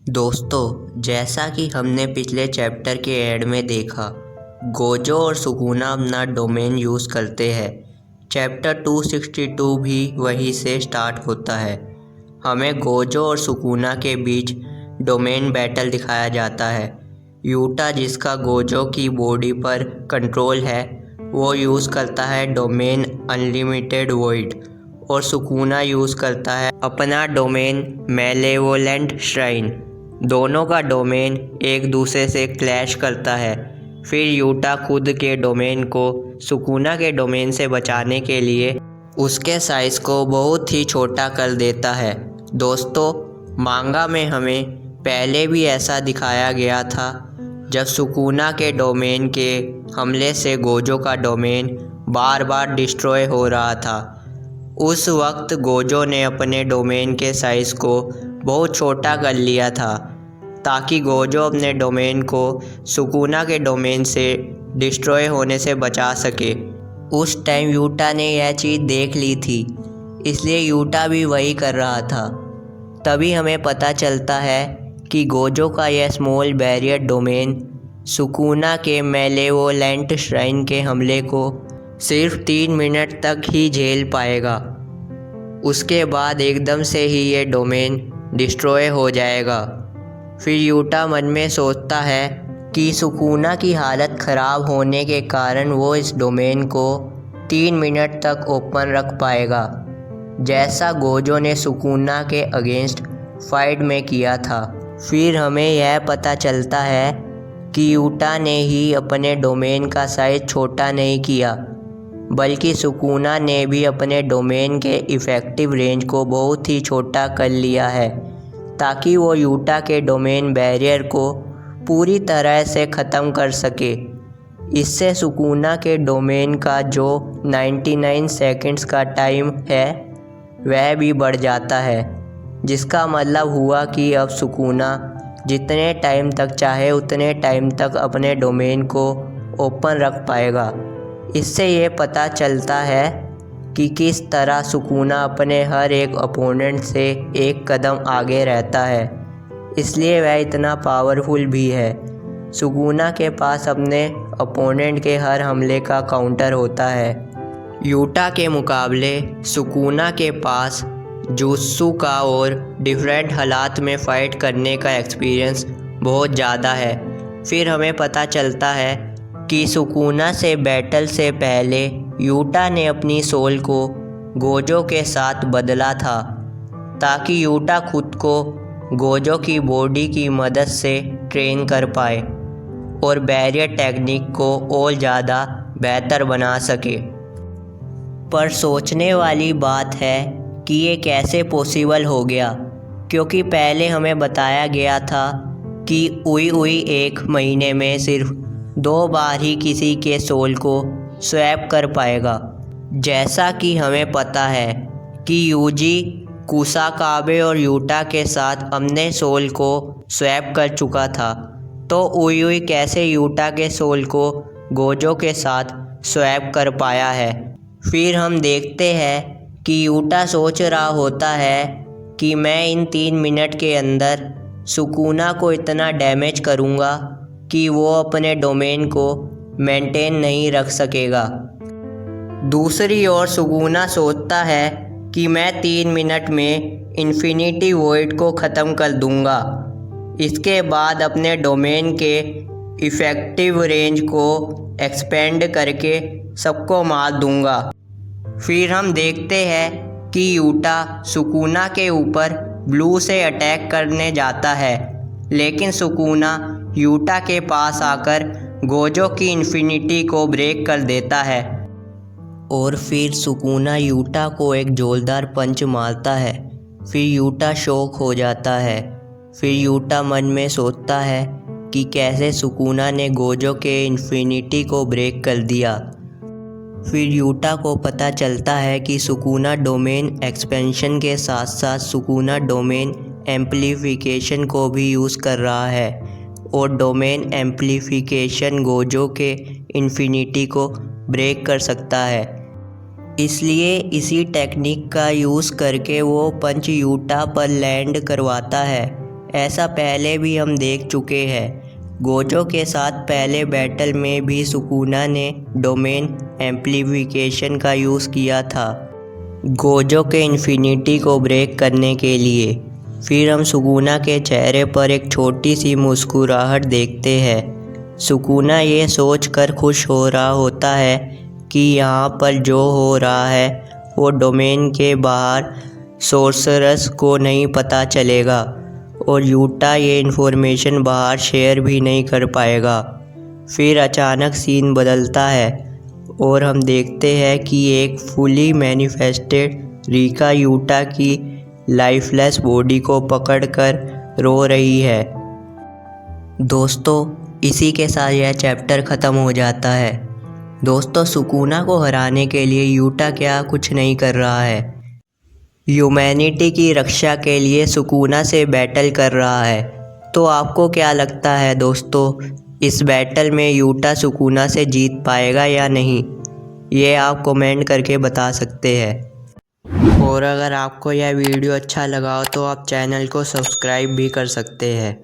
दोस्तों, जैसा कि हमने पिछले चैप्टर के एंड में देखा, गोजो और सुकुना अपना डोमेन यूज़ करते हैं। चैप्टर 262 भी वहीं से स्टार्ट होता है। हमें गोजो और सुकुना के बीच डोमेन बैटल दिखाया जाता है। यूटा, जिसका गोजो की बॉडी पर कंट्रोल है, वो यूज़ करता है डोमेन अनलिमिटेड वॉइड और सुकुना यूज़ करता है अपना डोमेन मैलेवोलेंट श्राइन। दोनों का डोमेन एक दूसरे से क्लैश करता है। फिर यूटा खुद के डोमेन को सुकुना के डोमेन से बचाने के लिए उसके साइज़ को बहुत ही छोटा कर देता है। दोस्तों, मांगा में हमें पहले भी ऐसा दिखाया गया था, जब सुकुना के डोमेन के हमले से गोजो का डोमेन बार बार डिस्ट्रॉय हो रहा था। उस वक्त गोजो ने अपने डोमेन के साइज़ को बहुत छोटा कर लिया था ताकि गोजो अपने डोमेन को सुकुना के डोमेन से डिस्ट्रॉय होने से बचा सके। उस टाइम यूटा ने यह चीज़ देख ली थी, इसलिए यूटा भी वही कर रहा था। तभी हमें पता चलता है कि गोजो का यह स्मॉल बैरियर डोमेन सुकुना के मैलेवोलेंट श्राइन के हमले को सिर्फ 3 मिनट तक ही झेल पाएगा। उसके बाद एकदम से ही ये डोमेन डिस्ट्रॉय हो जाएगा। फिर यूटा मन में सोचता है कि सुकुना की हालत ख़राब होने के कारण वो इस डोमेन को 3 मिनट तक ओपन रख पाएगा, जैसा गोजो ने सुकुना के अगेंस्ट फाइट में किया था। फिर हमें यह पता चलता है कि यूटा ने ही अपने डोमेन का साइज़ छोटा नहीं किया, बल्कि सुकुना ने भी अपने डोमेन के इफ़ेक्टिव रेंज को बहुत ही छोटा कर लिया है ताकि वो यूटा के डोमेन बैरियर को पूरी तरह से ख़त्म कर सके। इससे सुकुना के डोमेन का जो 99 सेकंड्स का टाइम है वह भी बढ़ जाता है, जिसका मतलब हुआ कि अब सुकुना जितने टाइम तक चाहे उतने टाइम तक अपने डोमेन को ओपन रख पाएगा। इससे ये पता चलता है कि किस तरह सुकुना अपने हर एक अपोनेंट से एक कदम आगे रहता है, इसलिए वह इतना पावरफुल भी है। सुकुना के पास अपने अपोनेंट के हर हमले का काउंटर होता है। यूटा के मुकाबले सुकुना के पास जुत्सु का और डिफरेंट हालात में फ़ाइट करने का एक्सपीरियंस बहुत ज़्यादा है। फिर हमें पता चलता है कि सुकुना से बैटल से पहले यूटा ने अपनी सोल को गोजो के साथ बदला था ताकि यूटा खुद को गोजो की बॉडी की मदद से ट्रेन कर पाए और बैरियर टेक्निक को और ज़्यादा बेहतर बना सके। पर सोचने वाली बात है कि ये कैसे पॉसिबल हो गया, क्योंकि पहले हमें बताया गया था कि उई उई 1 महीने में सिर्फ 2 बार ही किसी के सोल को स्वैप कर पाएगा। जैसा कि हमें पता है कि यूजी कुसाकाबे और यूटा के साथ अपने सोल को स्वैप कर चुका था, तो उई उई कैसे यूटा के सोल को गोजो के साथ स्वैप कर पाया है। फिर हम देखते हैं कि यूटा सोच रहा होता है कि मैं इन 3 मिनट के अंदर सुकुना को इतना डैमेज करूँगा कि वो अपने डोमेन को मेंटेन नहीं रख सकेगा। दूसरी ओर सुकुना सोचता है कि मैं 3 मिनट में इन्फिनिटी वॉइड को ख़त्म कर दूंगा। इसके बाद अपने डोमेन के इफ़ेक्टिव रेंज को एक्सपेंड करके सबको मार दूंगा। फिर हम देखते हैं कि यूटा सुकुना के ऊपर ब्लू से अटैक करने जाता है, लेकिन सुकुना यूटा के पास आकर गोजो की इन्फिनिटी को ब्रेक कर देता है और फिर सुकुना यूटा को एक जोरदार पंच मारता है। फिर यूटा शॉक हो जाता है। फिर यूटा मन में सोचता है कि कैसे सुकुना ने गोजो के इन्फिनिटी को ब्रेक कर दिया। फिर यूटा को पता चलता है कि सुकुना डोमेन एक्सपेंशन के साथ साथ सुकुना डोमेन एम्प्लीफिकेशन को भी यूज़ कर रहा है और डोमेन एम्प्लीफिकेशन गोजो के इन्फिनिटी को ब्रेक कर सकता है। इसलिए इसी टेक्निक का यूज़ करके वो पंच यूटा पर लैंड करवाता है ऐसा पहले भी हम देख चुके हैं। गोजो के साथ पहले बैटल में भी सुकुना ने डोमेन एम्प्लीफिकेशन का यूज़ किया था गोजो के इन्फिनिटी को ब्रेक करने के लिए। फिर हम सुकुना के चेहरे पर एक छोटी सी मुस्कुराहट देखते हैं। सुकुना ये सोचकर खुश हो रहा होता है कि यहाँ पर जो हो रहा है वो डोमेन के बाहर सोर्सरस को नहीं पता चलेगा और यूटा ये इन्फॉर्मेशन बाहर शेयर भी नहीं कर पाएगा। फिर अचानक सीन बदलता है और हम देखते हैं कि एक फुली मैनिफेस्टेड रिका यूटा की लाइफलेस बॉडी को पकड़कर रो रही है। दोस्तों, इसी के साथ यह चैप्टर ख़त्म हो जाता है। दोस्तों, सुकुना को हराने के लिए यूटा क्या कुछ नहीं कर रहा है, ह्यूमैनिटी की रक्षा के लिए सुकुना से बैटल कर रहा है। तो आपको क्या लगता है दोस्तों, इस बैटल में यूटा सुकुना से जीत पाएगा या नहीं? ये आप कमेंट करके बता सकते हैं। और अगर आपको यह वीडियो अच्छा लगा हो तो आप चैनल को सब्सक्राइब भी कर सकते हैं।